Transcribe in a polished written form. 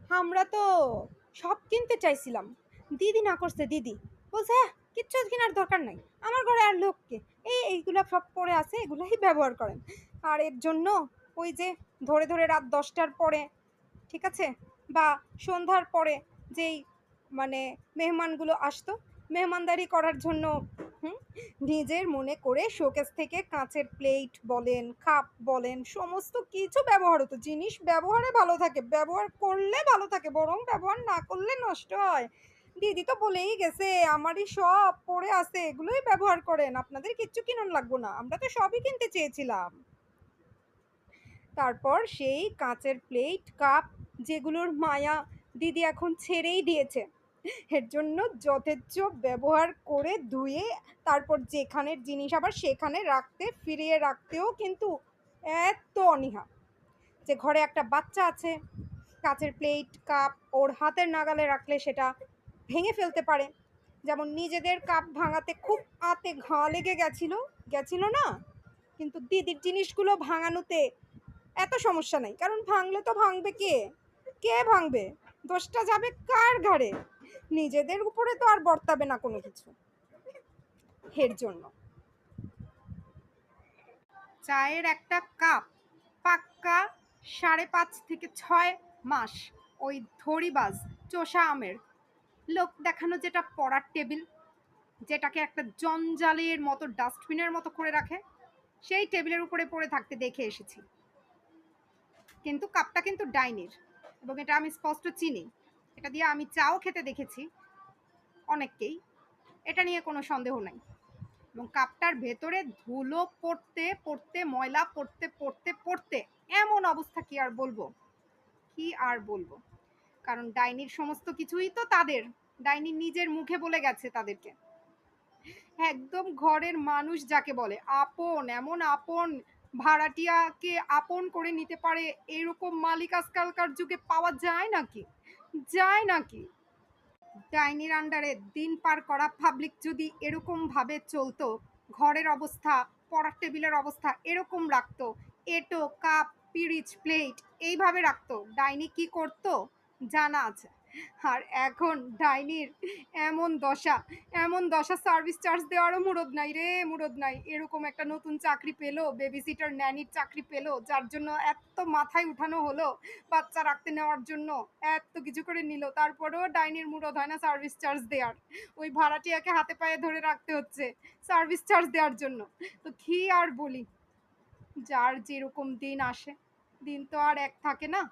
আমরা তো সব কিনতে চাইছিলাম, দিদি না করছে। দিদি বলছে, "হ্যাঁ, কিচ্ছু কেনার দরকার নাই, আমার ঘরে আর লোককে, এইগুলা সব পড়ে আছে, এগুলাই ব্যবহার করেন।" আর এর জন্য ওই যে ধরে ধরে রাত 10টার পরে, ঠিক আছে, বা সন্ধ্যার পরে যেই মানে মেহমানগুলো আসতো, মেহমানদারি করার জন্য হুম, নিজের মনে করে শোকেস থেকে কাঁচের প্লেট বলেন, কাপ বলেন, সমস্ত কিছু ব্যবহার হতো। জিনিস ব্যবহারে ভালো থাকে, ব্যবহার করলে ভালো থাকে, বরং ব্যবহার না করলে নষ্ট হয়। দিদি তো বলেই গেছে, আমারই সব পড়ে আছে, এগুলোই ব্যবহার করেন, আপনাদের কিচ্ছু কিনুন লাগবো না। আমরা তো সবই কিনতে চেয়েছিলাম। তারপর সেই কাঁচের প্লেট কাপ যেগুলোর মায়া দিদি এখন ছেড়েই দিয়েছে, এর জন্য যথেচ্ছ ব্যবহার করে ধুয়ে তারপর যেখানের জিনিস আবার সেখানে রাখতে, ফিরিয়ে রাখতেও কিন্তু এত অনীহা যে ঘরে একটা বাচ্চা আছে, কাঁচের প্লেট কাপ ওর হাতের নাগালে রাখলে সেটা ভেঙে ফেলতে পারে। যেমন নিজেদের কাপ ভাঙাতে খুব হাতে ঘা লেগে গেছিল না, কিন্তু দিদির জিনিসগুলো ভাঙানোতে এত সমস্যা নাই, কারণ ভাঙলে তো ভাঙবে কে, কে ভাঙবে, দোষটা যাবে কার ঘাড়ে, নিজেদের উপরে তো আর বর্তাবে না কোনো কিছু। এর জন্য চায়ের একটা কাপ পাক্কা 5.5 থেকে 6 মাস ওই ধরিবাজ চোষা আমের লোক দেখানো যেটা পড়ার টেবিল, যেটাকে একটা জঞ্জালের মতো ডাস্টবিনের মতো করে রাখে, সেই টেবিলের উপরে পড়ে থাকতে দেখে এসেছি। কিন্তু কাপটা কিন্তু ডাইনির, এবং এটা আমি স্পষ্ট চিনি, এটা দিয়ে আমি চাও খেতে দেখেছি অনেককেই, এটা নিয়ে কোনো সন্দেহ নাই। এবং কাপটার ভেতরে ধুলো পড়তে পড়তে, ময়লা পড়তে পড়তে পড়তে এমন অবস্থা, কি আর বলবো, কি আর বলবো। কারণ ডাইনির সমস্ত কিছুই তো তাদের, ডাইনি নিজের মুখে বলে গেছে তাদেরকে, একদম ঘরের মানুষ যাকে বলে আপন, এমন আপন, ভাড়াটিয়াকে আপন করে নিতে পারে এরকম মালিক আজকালকার যুগে পাওয়া যায় নাকি, যায় নাকি? ডাইনির আন্ডারে দিন পার করা পাবলিক যদি এরকম ভাবে চলতো, ঘরের অবস্থা, পড়ার টেবিলের অবস্থা এরকম রাখতো, এটো কাপ পিরিচ প্লেট এইভাবে রাখতো, ডাইনি কি করতো জানা আছে। আর এখন ডাইনির এমন দশা, এমন দশা, সার্ভিস চার্জ দেওয়ারও মুরদ নাই রে, মুরদ নাই। এরকম একটা নতুন চাকরি পেলো, বেবি সিটার ন্যানির চাকরি পেলো, যার জন্য এত মাথায় উঠানো হলো বাচ্চা রাখতে নেওয়ার জন্য, এত কিছু করে নিল, তারপরেও ডাইনির মুরদ হয় না সার্ভিস চার্জ দেওয়ার। ওই ভাড়াটিয়াকে হাতে পায়ে ধরে রাখতে হচ্ছে সার্ভিস চার্জ দেওয়ার জন্য। তো কি আর বলি, যার যেরকম দিন আসে, দিন তো আর এক থাকে না।